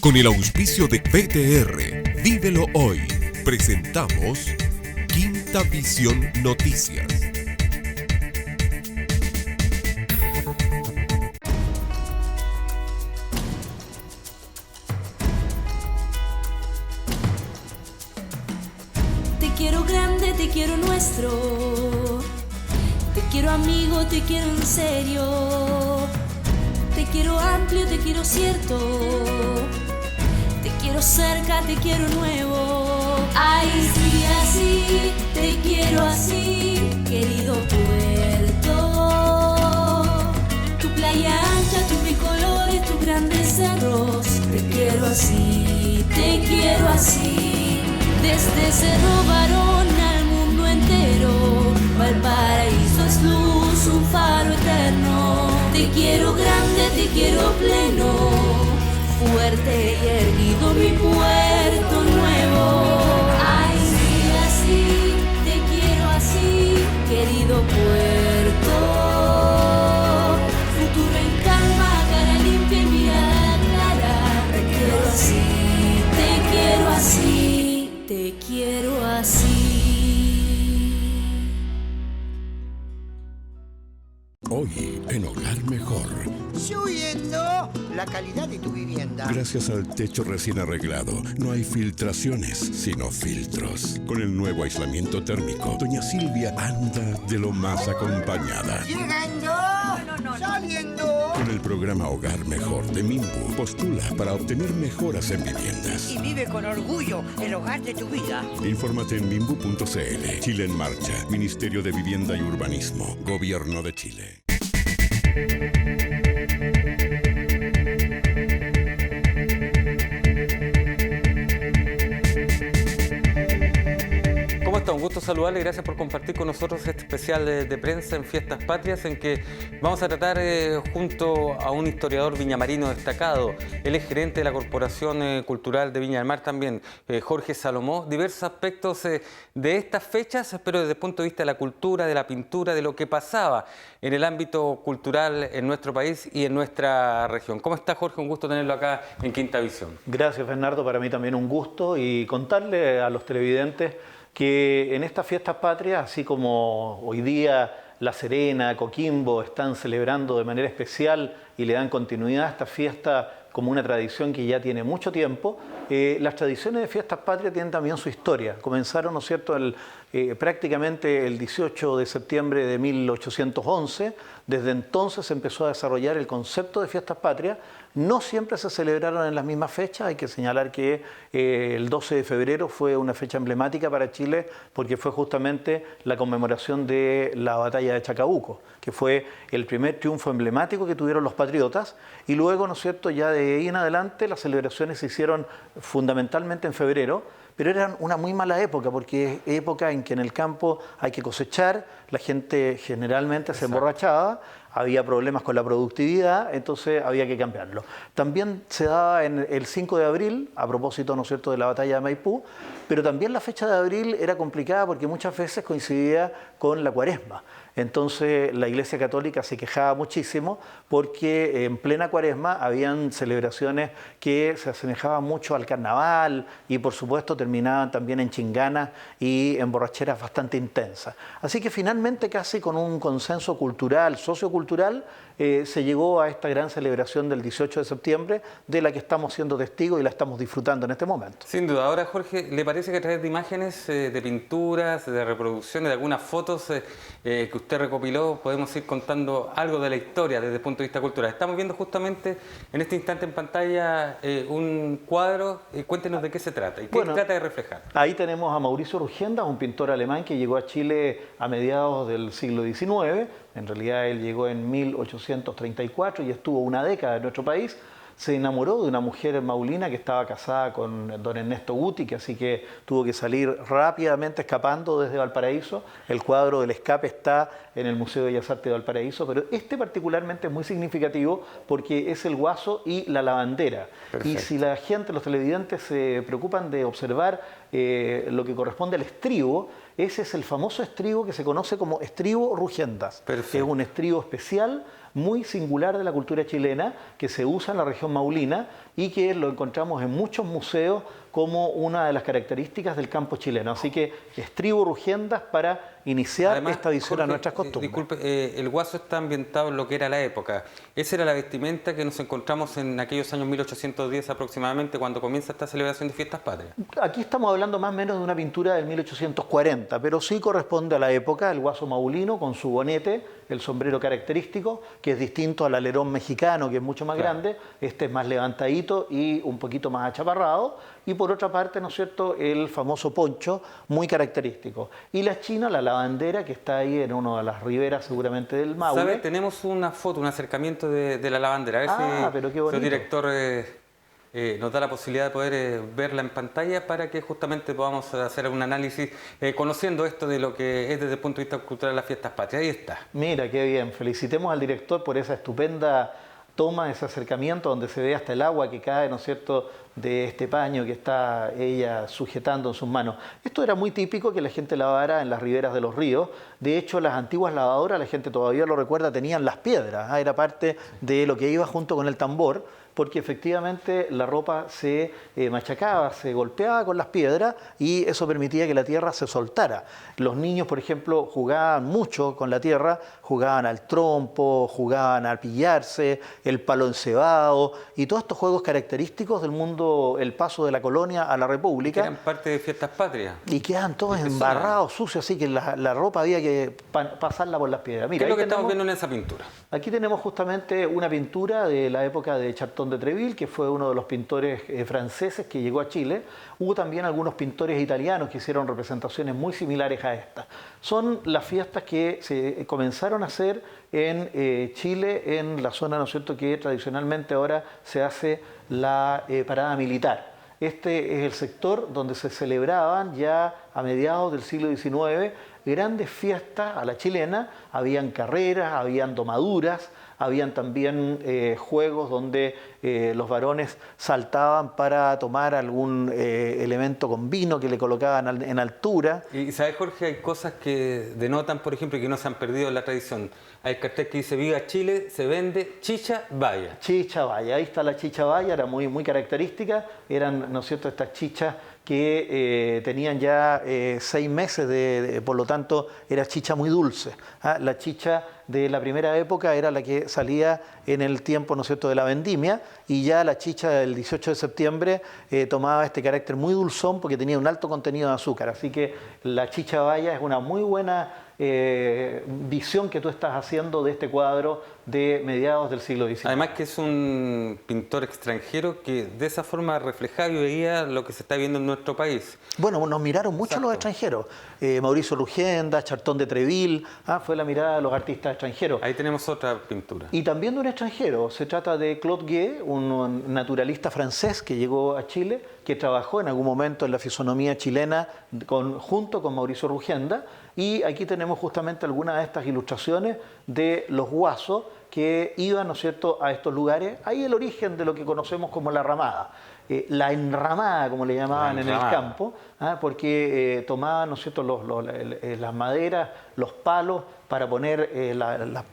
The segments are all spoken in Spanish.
Con el auspicio de PTR, Vívelo Hoy, presentamos Quinta Visión Noticias. Te quiero grande, te quiero nuestro. Te quiero amigo, te quiero en serio. Te quiero amplio, te quiero cierto. Te quiero cerca, te quiero nuevo. Ay, sí, así, te quiero así, querido puerto. Tu playa ancha, tus bicolores, tus grandes cerros. Te quiero así, te quiero así. Desde Cerro Barón al mundo entero, Valparaíso es luz, un faro eterno. Te quiero grande, te quiero pleno, fuerte y erguido mi puerto nuevo. Ay, sí, así, te quiero así, querido puerto. Futuro en calma, cara limpia y mirada clara. Te quiero así, te quiero así, te quiero así. Hoy en Hogar Mejor. Subiendo la calidad de tu vivienda. Gracias al techo recién arreglado, no hay filtraciones, sino filtros. Con el nuevo aislamiento térmico, doña Silvia anda de lo más acompañada. Llegando, saliendo. Con el programa Hogar Mejor de Minbu, postula para obtener mejoras en viviendas. Y vive con orgullo el hogar de tu vida. Infórmate en minbu.cl. Chile en Marcha, Ministerio de Vivienda y Urbanismo, Gobierno de Chile. ¿Cómo está? Un gusto saludarle y gracias por compartir con nosotros este especial de prensa en Fiestas Patrias, en que vamos a tratar junto a un historiador viñamarino destacado, él es gerente de la Corporación Cultural de Viña del Mar también, Jorge Salomó, diversos aspectos de estas fechas, pero desde el punto de vista de la cultura, de la pintura, de lo que pasaba en el ámbito cultural en nuestro país y en nuestra región. ¿Cómo está, Jorge? Un gusto tenerlo acá en Quinta Visión. Gracias, Bernardo, para mí también un gusto, y contarle a los televidentes que en estas fiestas patrias, así como hoy día La Serena, Coquimbo están celebrando de manera especial y le dan continuidad a esta fiesta como una tradición que ya tiene mucho tiempo, las tradiciones de fiestas patrias tienen también su historia. Comenzaron, ¿no es cierto?, prácticamente el 18 de septiembre de 1811. Desde entonces se empezó a desarrollar el concepto de fiestas patrias. No siempre se celebraron en las mismas fechas. Hay que señalar que el 12 de febrero fue una fecha emblemática para Chile porque fue justamente la conmemoración de la batalla de Chacabuco, que fue el primer triunfo emblemático que tuvieron los patriotas. Y luego, ¿no es cierto?, ya de ahí en adelante las celebraciones se hicieron fundamentalmente en febrero, pero era una muy mala época porque es época en que en el campo hay que cosechar, la gente generalmente se emborrachaba, había problemas con la productividad, entonces había que cambiarlo. También se daba en el 5 de abril, a propósito, ¿no es cierto?, de la batalla de Maipú, pero también la fecha de abril era complicada porque muchas veces coincidía con la Cuaresma. Entonces la Iglesia Católica se quejaba muchísimo porque en plena Cuaresma habían celebraciones que se asemejaban mucho al carnaval y por supuesto terminaban también en chinganas y en borracheras bastante intensas. Así que finalmente, casi con un consenso cultural, sociocultural, se llegó a esta gran celebración del 18 de septiembre de la que estamos siendo testigos y la estamos disfrutando en este momento. Sin duda. Ahora, Jorge, ¿le parece que a través de imágenes, de pinturas, de reproducciones, de algunas fotos que usted recopiló, podemos ir contando algo de la historia desde el punto de vista cultural? Estamos viendo justamente en este instante en pantalla un cuadro. Cuéntenos de qué se trata y qué trata de reflejar. Ahí tenemos a Mauricio Rugenda, un pintor alemán que llegó a Chile a mediados del siglo XIX. En realidad él llegó en 1834 y estuvo una década en nuestro país. Se enamoró de una mujer maulina que estaba casada con don Ernesto Guti, que así que tuvo que salir rápidamente escapando desde Valparaíso. El cuadro del escape está en el Museo de Bellas Artes de Valparaíso, pero este particularmente es muy significativo porque es el guaso y la lavandera. Perfecto. Y si la gente, los televidentes, se preocupan de observar lo que corresponde al estribo, ese es el famoso estribo que se conoce como estribo Rugendas, que es un estribo especial muy singular de la cultura chilena, que se usa en la región maulina, y que lo encontramos en muchos museos como una de las características del campo chileno. Así que estribo rugiendas para iniciar Además, esta visión Jorge, a nuestras costumbres. Disculpe, el guaso está ambientado en lo que era la época. Esa era la vestimenta que nos encontramos en aquellos años 1810 aproximadamente, cuando comienza esta celebración de fiestas patrias. Aquí estamos hablando más o menos de una pintura del 1840, pero sí corresponde a la época, el guaso maulino con su bonete, el sombrero característico, que es distinto al alerón mexicano, que es mucho más grande. Este es más levantadito y un poquito más achaparrado. Y por otra parte, ¿no es cierto?, el famoso poncho, muy característico. Y la china, la lavandera, que está ahí en una de las riberas seguramente del Maule. ¿Sabe? Tenemos una foto, un acercamiento de la lavandera. A ver pero qué si bonito. el director nos da la posibilidad de poder verla en pantalla para que justamente podamos hacer un análisis conociendo esto de lo que es desde el punto de vista cultural las fiestas patrias. Ahí está. Mira, qué bien. Felicitemos al director por esa estupenda toma, ese acercamiento donde se ve hasta el agua que cae, ¿no es cierto?, de este paño que está ella sujetando en sus manos. Esto era muy típico que la gente lavara en las riberas de los ríos. De hecho, las antiguas lavadoras, la gente todavía lo recuerda, tenían las piedras. Era parte de lo que iba junto con el tambor, porque efectivamente la ropa se machacaba, se golpeaba con las piedras y eso permitía que la tierra se soltara. Los niños, por ejemplo, jugaban mucho con la tierra, jugaban al trompo, jugaban al pillarse, el palo encebado y todos estos juegos característicos del mundo, el paso de la colonia a la república. Que eran parte de fiestas patrias. Y quedaban todos embarrados, sucios, así que la ropa había que pasarla por las piedras. Mira, ¿qué es lo que tenemos, estamos viendo en esa pintura? Aquí tenemos justamente una pintura de la época de Charton de Treville, que fue uno de los pintores franceses que llegó a Chile. Hubo también algunos pintores italianos que hicieron representaciones muy similares a esta. Son las fiestas que se comenzaron a hacer en Chile, en la zona, ¿no es cierto?, que tradicionalmente ahora se hace la parada militar. Este es el sector donde se celebraban ya a mediados del siglo XIX grandes fiestas a la chilena. Habían carreras, habían domaduras, habían también juegos donde los varones saltaban para tomar algún elemento con vino que le colocaban en altura. Y sabes, Jorge, hay cosas que denotan, por ejemplo, que no se han perdido en la tradición. Hay cartel que dice "Viva Chile, se vende chicha valla". Chicha valla, ahí está la chicha valla, era muy, muy característica. Eran, ¿no es cierto?, estas chichas que tenían ya 6 meses, por lo tanto era chicha muy dulce. La chicha de la primera época era la que salía en el tiempo, ¿no es cierto?, de la vendimia, y ya la chicha del 18 de septiembre tomaba este carácter muy dulzón porque tenía un alto contenido de azúcar. Así que la chicha valla es una muy buena visión que tú estás haciendo de este cuadro de mediados del siglo XIX. Además que es un pintor extranjero que de esa forma reflejaba y veía lo que se está viendo en nuestro país. Bueno, nos miraron mucho los extranjeros. Mauricio Rugienda, Charton de Treville, fue la mirada de los artistas extranjeros. Ahí tenemos otra pintura. Y también de un extranjero. Se trata de Claude Gué, un naturalista francés que llegó a Chile, que trabajó en algún momento en la fisonomía chilena junto con Mauricio Rugienda. Y aquí tenemos justamente algunas de estas ilustraciones de los guasos que iban, ¿no es cierto?, a estos lugares. Ahí el origen de lo que conocemos como la ramada. La enramada, como le llamaban en el campo, porque tomaban, ¿no es cierto?, las maderas, los palos para poner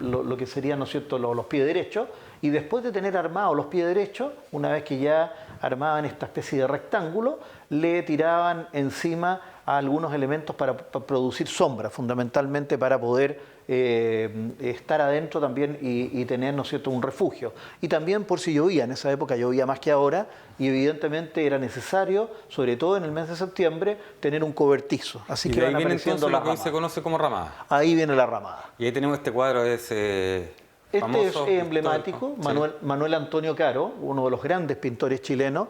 lo que serían, ¿no es cierto?, los pies derechos, y después de tener armados los pies derechos, una vez que ya armaban esta especie de rectángulo, le tiraban encima a algunos elementos para producir sombra, fundamentalmente para poder estar adentro también y tener, ¿no es cierto?, un refugio. Y también por si llovía, en esa época llovía más que ahora, y evidentemente era necesario, sobre todo en el mes de septiembre, tener un cobertizo. Así que ahí viene entonces lo que hoy se conoce como ramada. Ahí viene la ramada. Y ahí tenemos este cuadro, Este famoso, es emblemático, Manuel Antonio Caro, uno de los grandes pintores chilenos.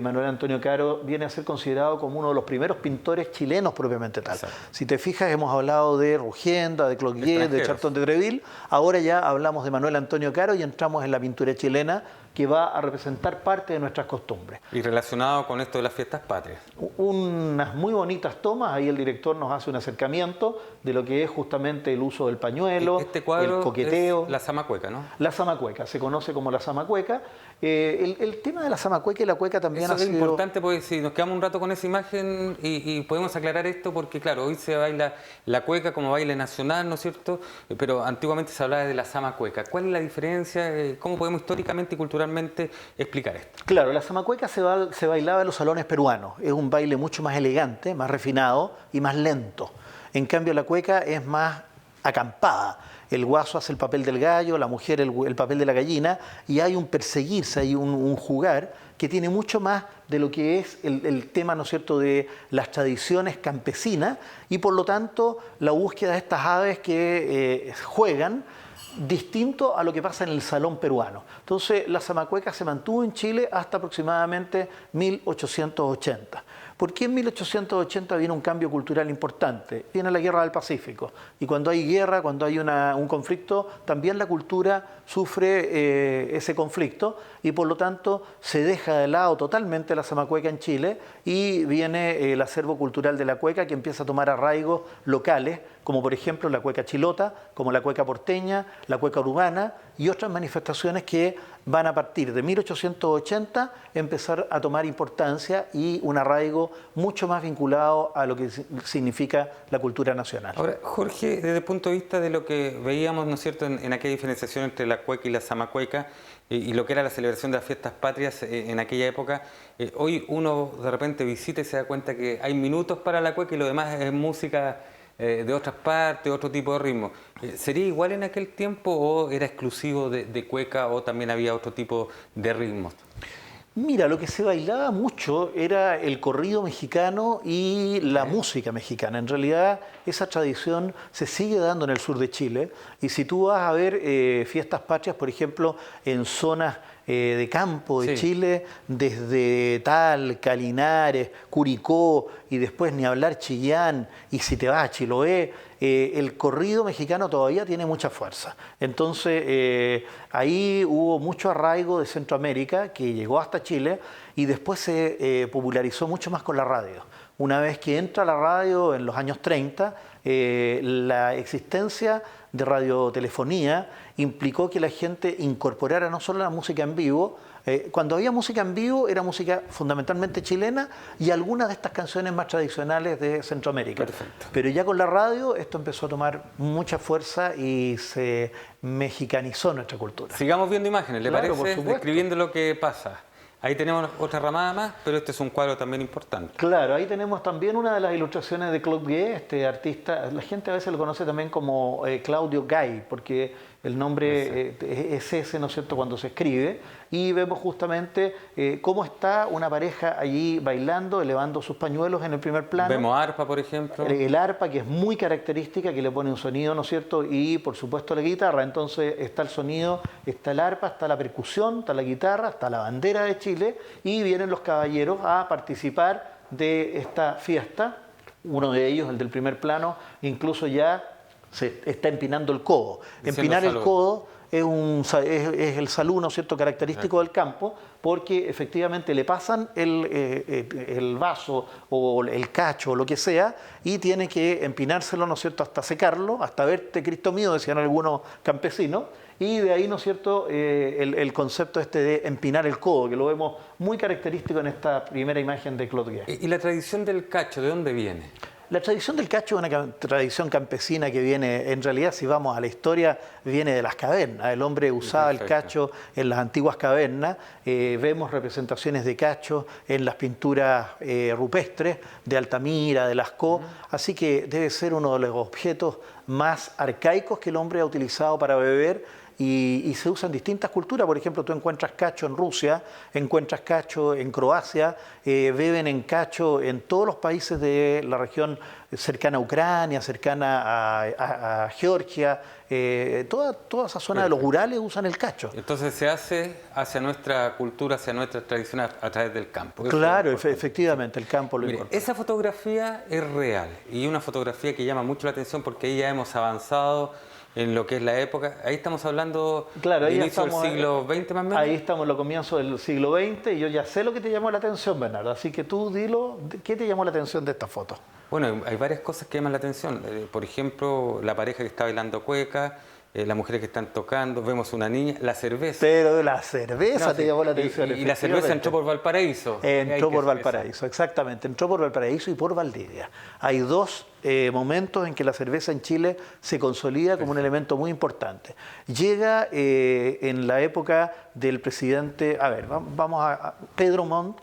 Manuel Antonio Caro viene a ser considerado como uno de los primeros pintores chilenos propiamente tal. Exacto. Si te fijas, hemos hablado de Rugienda, de Claude Gué, de Charton de Treville. Ahora ya hablamos de Manuel Antonio Caro y entramos en la pintura chilena, que va a representar parte de nuestras costumbres. Y relacionado con esto de las fiestas patrias. Unas muy bonitas tomas, ahí el director nos hace un acercamiento de lo que es justamente el uso del pañuelo, este cuadro el coqueteo. Es la zamacueca, ¿no? La zamacueca, se conoce como la zamacueca. El tema de la zamacueca y la cueca también Eso ha es sido importante, porque si nos quedamos un rato con esa imagen y podemos aclarar esto, porque claro, hoy se baila la cueca como baile nacional, ¿no es cierto? Pero antiguamente se hablaba de la zamacueca. ¿Cuál es la diferencia? ¿Cómo podemos históricamente y culturalmente culturalmente explicar esto. Claro, la zamacueca se bailaba en los salones peruanos. Es un baile mucho más elegante, más refinado y más lento. En cambio, la cueca es más acampada. El guaso hace el papel del gallo, la mujer el papel de la gallina, y hay un perseguirse, hay un jugar que tiene mucho más de lo que es el tema, ¿no es cierto?, de las tradiciones campesinas, y por lo tanto la búsqueda de estas aves que juegan distinto a lo que pasa en el salón peruano. Entonces la zamacueca se mantuvo en Chile hasta aproximadamente 1880. ¿Por qué en 1880 viene un cambio cultural importante? Viene la Guerra del Pacífico. Y cuando hay guerra, cuando hay un conflicto, también la cultura sufre ese conflicto y por lo tanto se deja de lado totalmente la zamacueca en Chile y viene el acervo cultural de la cueca que empieza a tomar arraigos locales, como por ejemplo la cueca chilota, como la cueca porteña, la cueca urbana y otras manifestaciones que van a partir de 1880 empezar a tomar importancia y un arraigo mucho más vinculado a lo que significa la cultura nacional. Ahora, Jorge, desde el punto de vista de lo que veíamos, ¿no es cierto?, en aquella diferenciación entre la cueca y la zamacueca y lo que era la celebración de las fiestas patrias en aquella época, hoy uno de repente visita y se da cuenta que hay minutos para la cueca y lo demás es música de otras partes, otro tipo de ritmo. ¿Sería igual en aquel tiempo o era exclusivo de cueca o también había otro tipo de ritmos? Mira, lo que se bailaba mucho era el corrido mexicano y la música mexicana. En realidad esa tradición se sigue dando en el sur de Chile y si tú vas a ver fiestas patrias, por ejemplo, en zonas de campo de Chile, desde Talca, Linares, Curicó y después ni hablar Chillán, y si te vas a Chiloé, el corrido mexicano todavía tiene mucha fuerza. Entonces ahí hubo mucho arraigo de Centroamérica que llegó hasta Chile y después se popularizó mucho más con la radio. Una vez que entra la radio en los años 30, la existencia de radiotelefonía implicó que la gente incorporara no solo la música en vivo, cuando había música en vivo era música fundamentalmente chilena y algunas de estas canciones más tradicionales de Centroamérica. Perfecto. Pero ya con la radio esto empezó a tomar mucha fuerza y se mexicanizó nuestra cultura. Sigamos viendo imágenes, ¿le Claro, por parece? supuesto. Describiendo lo que pasa. Ahí tenemos otra ramada más, pero este es un cuadro también importante. Claro, ahí tenemos también una de las ilustraciones de Claude Gué, este artista, la gente a veces lo conoce también como Claudio Gay, porque el nombre es ese, ¿no es cierto?, cuando se escribe, y vemos justamente cómo está una pareja allí bailando, elevando sus pañuelos en el primer plano. Vemos arpa, por ejemplo. El arpa, que es muy característica, que le pone un sonido, ¿no es cierto?, y por supuesto la guitarra. Entonces está el sonido, está el arpa, está la percusión, está la guitarra, está la bandera de Chile, y vienen los caballeros a participar de esta fiesta. Uno de ellos, el del primer plano, incluso ya se está empinando el codo. Empinar el codo es el salud, ¿no es cierto?, característico del campo, porque efectivamente le pasan el vaso o el cacho o lo que sea y tiene que empinárselo, ¿no es cierto?, hasta secarlo, hasta verte Cristo mío, decían algunos campesinos, y de ahí, ¿no es cierto?, el concepto este de empinar el codo, que lo vemos muy característico en esta primera imagen de Claude Gué. ¿Y la tradición del cacho, de dónde viene? La tradición del cacho es una tradición campesina que viene, en realidad, si vamos a la historia, viene de las cavernas. El hombre usaba el cacho en las antiguas cavernas. Vemos representaciones de cacho en las pinturas rupestres de Altamira, de Lascaux. Así que debe ser uno de los objetos más arcaicos que el hombre ha utilizado para beber. Y se usa en distintas culturas. Por ejemplo, tú encuentras cacho en Rusia, encuentras cacho en Croacia, beben en cacho en todos los países de la región cercana a Ucrania, cercana a Georgia, toda esa zona de los Urales usan el cacho. Entonces se hace hacia nuestra cultura, hacia nuestra tradición a través del campo. Claro, efectivamente, el campo lo importa. Esa fotografía es real y una fotografía que llama mucho la atención porque ahí ya hemos avanzado en lo que es la época. Ahí estamos hablando del inicio del siglo XX más o menos. Ahí estamos en los comienzos del siglo XX y yo ya sé lo que te llamó la atención, Bernardo. Así que tú dilo, ¿qué te llamó la atención de esta foto? Bueno, hay varias cosas que llaman la atención. Por ejemplo, la pareja que está bailando cueca, las mujeres que están tocando, vemos una niña, la cerveza. Pero la cerveza te llamó la atención. Y la cerveza entró por Valparaíso. Entró por Valparaíso, exactamente. Entró por Valparaíso y por Valdivia. Hay dos momentos en que la cerveza en Chile se consolida como un elemento muy importante. Llega en la época del presidente, Pedro Montt,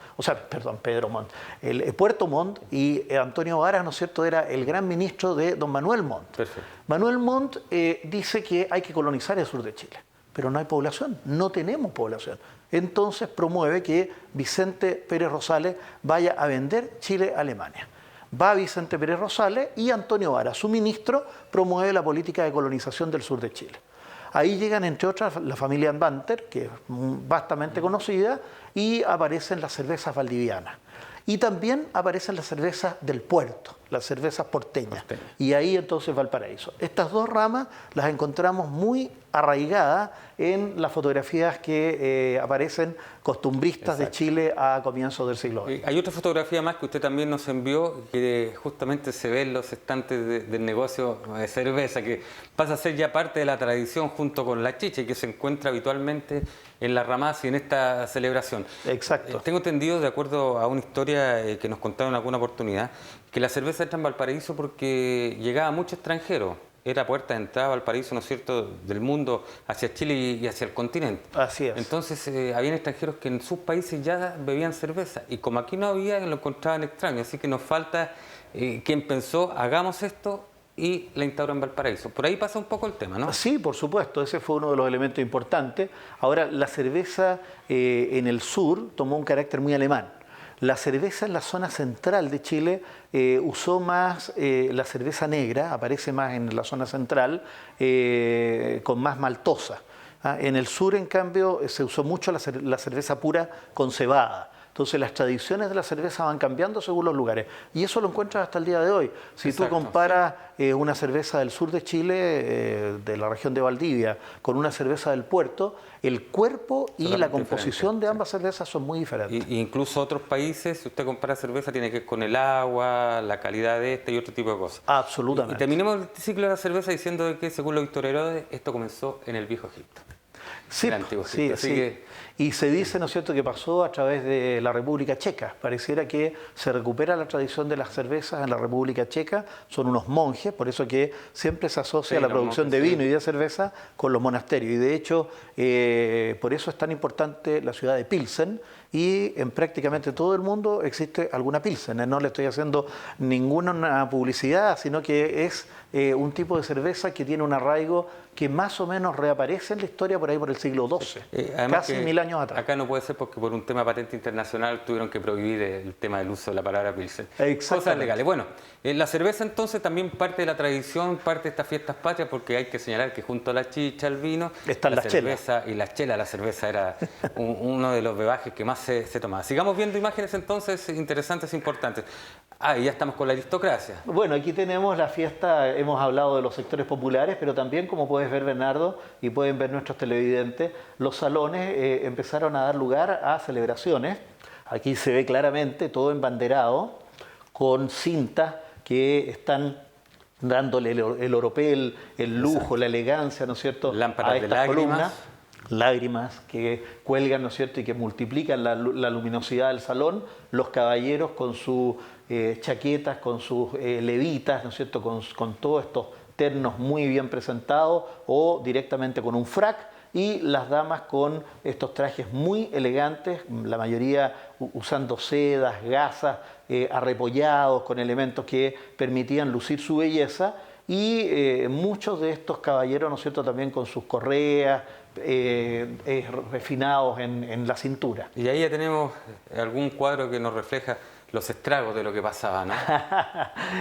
Puerto Montt, y Antonio Varas, ¿no es cierto?, era el gran ministro de don Manuel Montt. Perfecto. Manuel Montt dice que hay que colonizar el sur de Chile, pero no hay población, no tenemos población. Entonces promueve que Vicente Pérez Rosales vaya a vender Chile a Alemania. Va Vicente Pérez Rosales y Antonio Varas, su ministro, promueve la política de colonización del sur de Chile. Ahí llegan, entre otras, la familia Banter, que es vastamente conocida, y aparecen las cervezas valdivianas. Y también aparecen las cervezas del puerto, las cervezas porteñas. Y ahí entonces Valparaíso. Estas dos ramas las encontramos muy arraigadas en las fotografías que aparecen costumbristas de Chile a comienzos del siglo XX. Hay otra fotografía más que usted también nos envió, que justamente se ve en los estantes del negocio de cerveza, que pasa a ser ya parte de la tradición junto con la chicha y que se encuentra habitualmente en las ramas y en esta celebración. Exacto. Tengo entendido, de acuerdo a una historia que nos contaron en alguna oportunidad, que la cerveza entra en Valparaíso porque llegaba mucho extranjero. Era puerta de entrada a Valparaíso, ¿no es cierto?, del mundo hacia Chile y hacia el continente. Así es. Entonces, habían extranjeros que en sus países ya bebían cerveza. Y como aquí no había, lo encontraban extraño. Así que nos falta quien pensó, hagamos esto y la instauró en Valparaíso. Por ahí pasa un poco el tema, ¿no? Sí, por supuesto. Ese fue uno de los elementos importantes. Ahora, la cerveza en el sur tomó un carácter muy alemán. La cerveza en la zona central de Chile usó más la cerveza negra, aparece más en la zona central, con más maltosa. En el sur, en cambio, se usó mucho la cerveza pura con cebada. Entonces las tradiciones de la cerveza van cambiando según los lugares. Y eso lo encuentras hasta el día de hoy. Si tú comparas una cerveza del sur de Chile, de la región de Valdivia, con una cerveza del puerto, el cuerpo y la composición de ambas cervezas son muy diferentes. Y incluso otros países, si usted compara cerveza, tiene que ver con el agua, la calidad de esta y otro tipo de cosas. Absolutamente. Y terminemos el ciclo de la cerveza diciendo de que, según los historiadores, esto comenzó en el Viejo Egipto. Sí, y se dice, ¿no es cierto?, que pasó a través de la República Checa. Pareciera que se recupera la tradición de las cervezas en la República Checa. Son unos monjes, por eso que siempre se asocia la producción de vino y de cerveza con los monasterios. Y de hecho, por eso es tan importante la ciudad de Pilsen. Y en prácticamente todo el mundo existe alguna Pilsen. No le estoy haciendo ninguna publicidad, sino que es un tipo de cerveza que tiene un arraigo que más o menos reaparece en la historia por ahí por el siglo XII, casi 1000 años atrás. Acá no puede ser porque por un tema patente internacional tuvieron que prohibir el tema del uso de la palabra Pilsen. Cosas legales. Bueno, la cerveza entonces también parte de la tradición, parte de estas fiestas patrias, porque hay que señalar que junto a la chicha, el vino, están las cerveza y la chela. La cerveza era uno de los brebajes que más se tomaba. Sigamos viendo imágenes entonces interesantes e importantes. Y ya estamos con la aristocracia. Bueno, aquí tenemos la fiesta, hemos hablado de los sectores populares, pero también, como puedes ver, Bernardo, y pueden ver nuestros televidentes, los salones empezaron a dar lugar a celebraciones. Aquí se ve claramente todo embanderado, con cintas que están dándole el oropel, el lujo, la elegancia, ¿no es cierto?, lámparas a estas de lágrimas. columnas. Lágrimas que cuelgan, ¿no es cierto?, y que multiplican la luminosidad del salón, los caballeros con sus chaquetas, con sus levitas, ¿no es cierto?, con todos estos ternos muy bien presentados o directamente con un frac, y las damas con estos trajes muy elegantes, la mayoría usando sedas, gasas, arrepollados con elementos que permitían lucir su belleza, y muchos de estos caballeros, ¿no es cierto?, también con sus correas, refinados en la cintura. Y ahí ya tenemos algún cuadro que nos refleja los estragos de lo que pasaba, ¿no?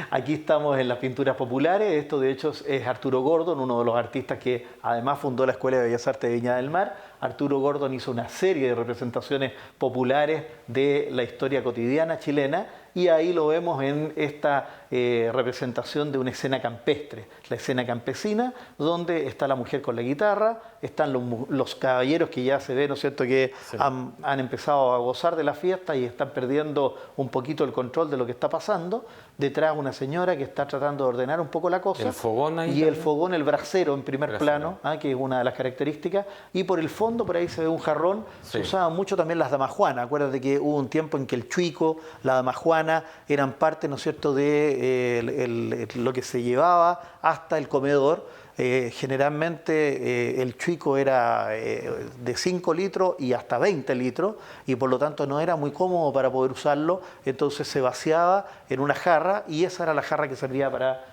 Aquí estamos en las pinturas populares. Esto, de hecho, es Arturo Gordon, uno de los artistas que además fundó la Escuela de Bellas Artes de Viña del Mar. Arturo Gordon hizo una serie de representaciones populares de la historia cotidiana chilena, y ahí lo vemos en esta representación de una escena campestre, la escena campesina, donde está la mujer con la guitarra, están los caballeros que ya se ve, ¿no es cierto?, que han empezado a gozar de la fiesta y están perdiendo un poquito el control de lo que está pasando. Detrás una señora que está tratando de ordenar un poco la cosa. El fogón ahí y el fogón, el brasero en primer plano, que es una de las características, y por el fondo fondo por ahí se ve un jarrón. Sí. Se usaban mucho también las damajuanas. Acuérdate que hubo un tiempo en que el chuico, la damajuana eran parte, ¿no es cierto?, de lo que se llevaba hasta el comedor. Generalmente el chuico era de 5 litros y hasta 20 litros y por lo tanto no era muy cómodo para poder usarlo, entonces se vaciaba en una jarra y esa era la jarra que servía para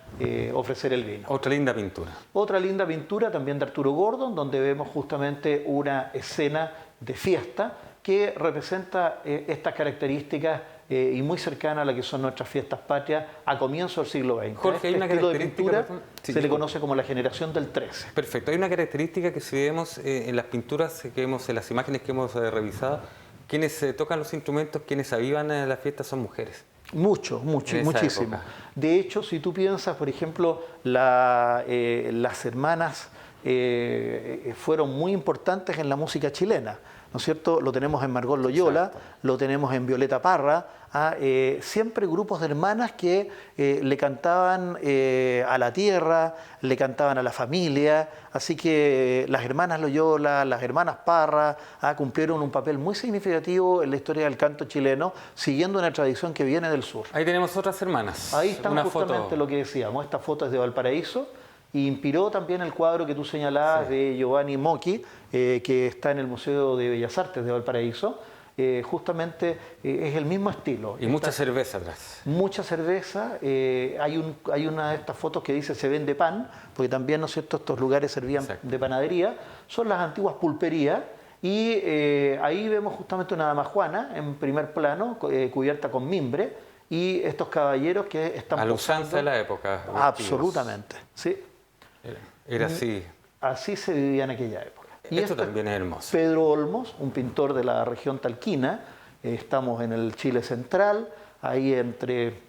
ofrecer el vino. Otra linda pintura. Otra linda pintura también de Arturo Gordon, donde vemos justamente una escena de fiesta que representa estas características y muy cercana a la que son nuestras fiestas patrias a comienzos del siglo XX. Jorge, hay una estilo de característica, pintura perdón. Sí, se le conoce como la generación del 13. Perfecto. Hay una característica que si vemos en las pinturas que vemos, en las imágenes que hemos revisado, quienes tocan los instrumentos, quienes avivan las fiestas son mujeres. Mucho, En esa muchísimo. época. De hecho, si tú piensas, por ejemplo, las hermanas fueron muy importantes en la música chilena, ¿no es cierto? Lo tenemos en Margot Loyola, Exacto. lo tenemos en Violeta Parra, siempre grupos de hermanas que le cantaban a la tierra, le cantaban a la familia, así que las hermanas Loyola, las hermanas Parra cumplieron un papel muy significativo en la historia del canto chileno, siguiendo una tradición que viene del sur. Ahí tenemos otras hermanas. Ahí está Una justamente foto. lo que decíamos, esta foto es de Valparaíso y inspiró también el cuadro que tú señalabas de Giovanni Mocchi, que está en el Museo de Bellas Artes de Valparaíso. Justamente es el mismo estilo. Y mucha cerveza atrás. Mucha cerveza, hay una de estas fotos que dice se vende pan, porque también, ¿no es cierto?, estos lugares servían Exacto. de panadería, son las antiguas pulperías, y ahí vemos justamente una damajuana en primer plano, cubierta con mimbre, y estos caballeros que están A la usanza posando. de la época. vestidos. Absolutamente, sí. Era así. Así se vivía en aquella época. Esto también es hermoso. Pedro Olmos, un pintor de la región talquina. Estamos en el Chile central, ahí entre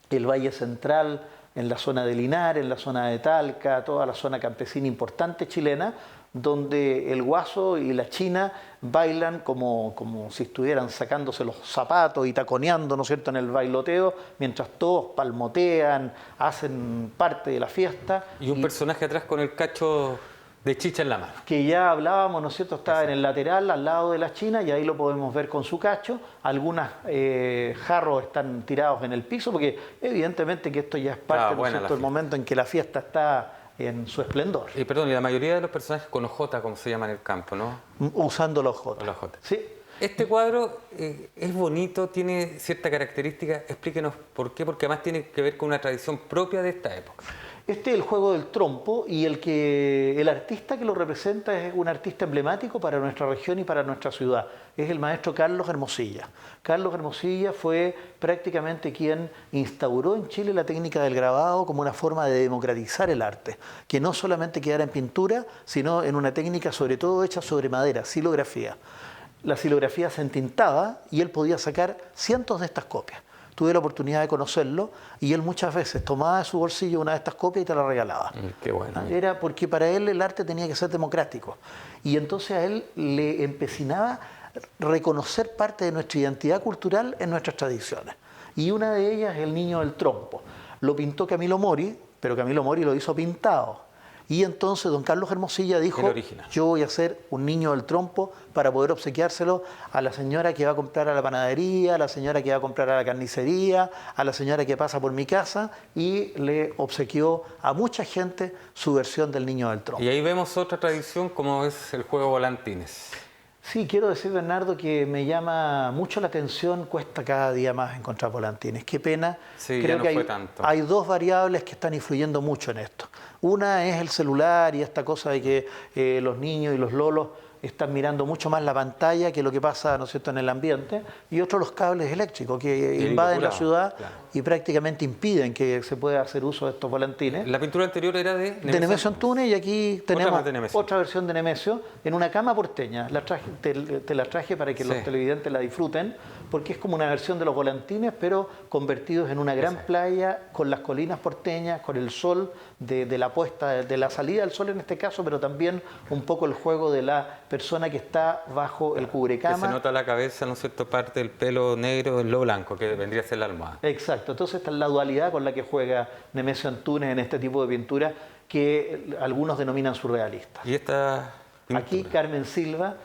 el Valle Central, en la zona de Linares, en la zona de Talca, toda la zona campesina importante chilena, donde el guaso y la china bailan como si estuvieran sacándose los zapatos y taconeando, ¿no es cierto?, en el bailoteo, mientras todos palmotean, hacen parte de la fiesta. Y un personaje atrás con el cacho de chicha en la mano. Que ya hablábamos, ¿no es cierto?, estaba en el lateral al lado de la china y ahí lo podemos ver con su cacho. Algunos jarros están tirados en el piso porque evidentemente que esto ya es parte, ¿no es cierto?, del momento en que la fiesta está en su esplendor. Y perdón, y la mayoría de los personajes con ojota, como se llama en el campo, ¿no? Usando los jotas. Los jotas. Sí. Este cuadro es bonito, tiene cierta característica. Explíquenos por qué, porque además tiene que ver con una tradición propia de esta época. Este es el juego del trompo y el artista que lo representa es un artista emblemático para nuestra región y para nuestra ciudad. Es el maestro Carlos Hermosilla. Carlos Hermosilla fue prácticamente quien instauró en Chile la técnica del grabado como una forma de democratizar el arte, que no solamente quedara en pintura, sino en una técnica sobre todo hecha sobre madera, silografía. La silografía se entintaba y él podía sacar cientos de estas copias. Tuve la oportunidad de conocerlo y él muchas veces tomaba de su bolsillo una de estas copias y te la regalaba. Qué bueno. Era porque para él el arte tenía que ser democrático. Y entonces a él le empecinaba reconocer parte de nuestra identidad cultural en nuestras tradiciones. Y una de ellas es el niño del trompo. Lo pintó Camilo Mori, pero Camilo Mori lo hizo pintado. Y entonces don Carlos Hermosilla dijo, yo voy a hacer un niño del trompo para poder obsequiárselo a la señora que va a comprar a la panadería, a la señora que va a comprar a la carnicería, a la señora que pasa por mi casa, y le obsequió a mucha gente su versión del niño del trompo. Y ahí vemos otra tradición como es el juego volantines. Sí, quiero decir, Bernardo, que me llama mucho la atención, cuesta cada día más encontrar volantines. Qué pena, sí, creo ya no que hay dos variables que están influyendo mucho en esto. Una es el celular y esta cosa de que los niños y los lolos están mirando mucho más la pantalla que lo que pasa, ¿no es cierto?, en el ambiente, y otro los cables eléctricos que invaden la ciudad, claro, y prácticamente impiden que se pueda hacer uso de estos volantines. La pintura anterior era de Nemesio Antunes, y aquí tenemos otra versión de Nemesio en una cama porteña. Te la traje para que los televidentes la disfruten, porque es como una versión de los volantines, pero convertidos en una gran playa con las colinas porteñas, con el sol de la puesta, de la salida del sol en este caso, pero también un poco el juego de la persona que está bajo el cubrecama. Que se nota la cabeza, ¿no es cierto?, parte del pelo negro en lo blanco, que vendría a ser la almohada. Exacto, entonces esta es la dualidad con la que juega Nemesio Antunes en este tipo de pintura que algunos denominan surrealista. ¿Y esta Aquí Carmen Silva.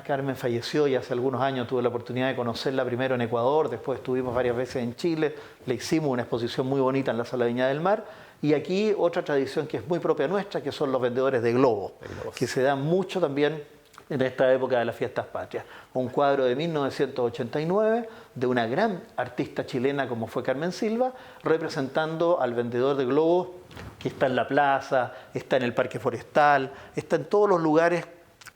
Carmen falleció y hace algunos años tuve la oportunidad de conocerla primero en Ecuador, después estuvimos varias veces en Chile, le hicimos una exposición muy bonita en la Sala Viña del Mar. Y aquí otra tradición que es muy propia nuestra, que son los vendedores de globos, que se dan mucho también en esta época de las fiestas patrias. Un cuadro de 1989 de una gran artista chilena como fue Carmen Silva, representando al vendedor de globos que está en la plaza, está en el Parque Forestal, está en todos los lugares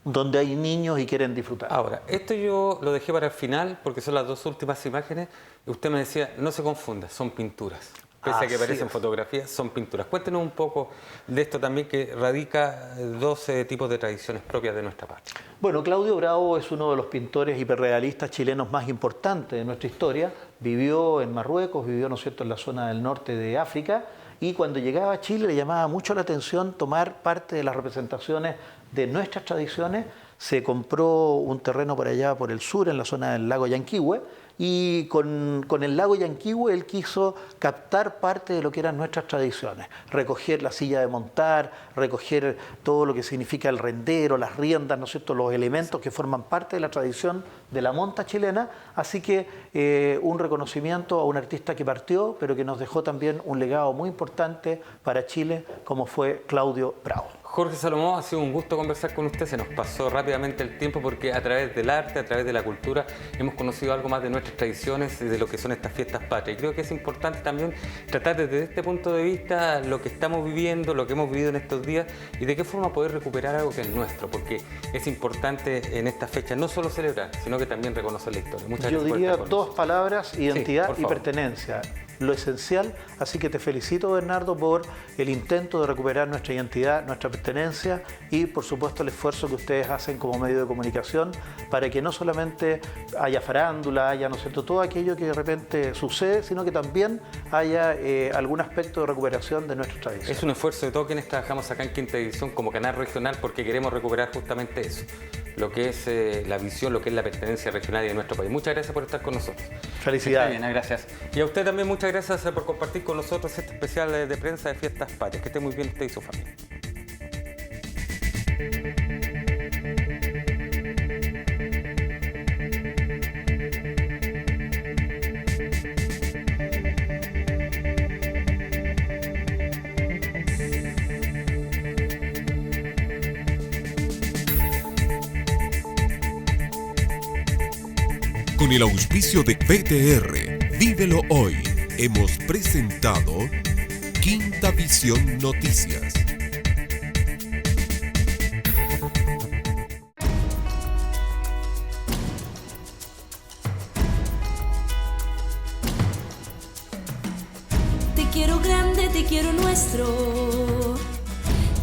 donde hay niños y quieren disfrutar. Ahora, esto yo lo dejé para el final porque son las dos últimas imágenes. Usted me decía, no se confunda, son pinturas. Pese a que parecen fotografías, son pinturas. Cuéntenos un poco de esto también, que radica 12 tipos de tradiciones propias de nuestra patria. Bueno, Claudio Bravo es uno de los pintores hiperrealistas chilenos más importantes de nuestra historia. Vivió en Marruecos, vivió, ¿no es cierto?, en la zona del norte de África, y cuando llegaba a Chile le llamaba mucho la atención tomar parte de las representaciones de nuestras tradiciones. Se compró un terreno por allá, por el sur, en la zona del lago Yanquihue, y con el lago Yanquihue él quiso captar parte de lo que eran nuestras tradiciones, recoger la silla de montar, recoger todo lo que significa el rendero, las riendas, ¿no es cierto?, los elementos que forman parte de la tradición de la monta chilena. Así que un reconocimiento a un artista que partió, pero que nos dejó también un legado muy importante para Chile, como fue Claudio Bravo. Jorge Salomón, ha sido un gusto conversar con usted. Se nos pasó rápidamente el tiempo porque a través del arte, a través de la cultura, hemos conocido algo más de nuestras tradiciones y de lo que son estas fiestas patrias. Y creo que es importante también tratar desde este punto de vista lo que estamos viviendo, lo que hemos vivido en estos días y de qué forma poder recuperar algo que es nuestro, porque es importante en esta fecha no solo celebrar, sino que también reconocer la historia. Muchas gracias. Yo diría dos palabras: identidad y pertenencia. Lo esencial, así que te felicito, Bernardo, por el intento de recuperar nuestra identidad, nuestra pertenencia y, por supuesto, el esfuerzo que ustedes hacen como medio de comunicación para que no solamente haya farándula, haya, ¿no es cierto?, todo aquello que de repente sucede, sino que también haya algún aspecto de recuperación de nuestra tradición. Es un esfuerzo de todos quienes trabajamos acá en Quinta División como canal regional, porque queremos recuperar justamente eso, lo que es la visión, lo que es la pertenencia regional de nuestro país. Muchas gracias por estar con nosotros. Felicidades. Está bien, gracias. Y a usted también muchas gracias por compartir con nosotros este especial de prensa de Fiestas Patrias. Que esté muy bien usted y su familia. Con el auspicio de PTR, Vívelo Hoy, hemos presentado Quinta Visión Noticias. Te quiero grande, te quiero nuestro.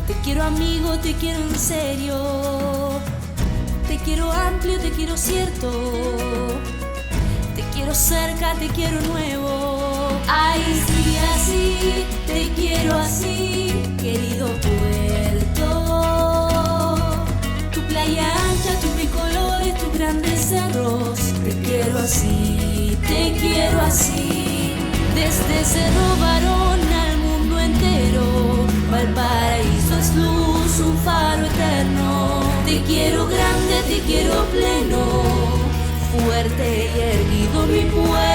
Te quiero amigo, te quiero en serio. Te quiero amplio, te quiero cierto. Te quiero cerca, te quiero nuevo. Ay, sí, así, te quiero así, querido puerto. Tu playa ancha, tus bicolores, tus grandes cerros. Te quiero así, te quiero así. Desde Cerro Barón al mundo entero, Valparaíso es luz, un faro eterno. Te quiero grande, te quiero pleno, fuerte y erguido mi pueblo.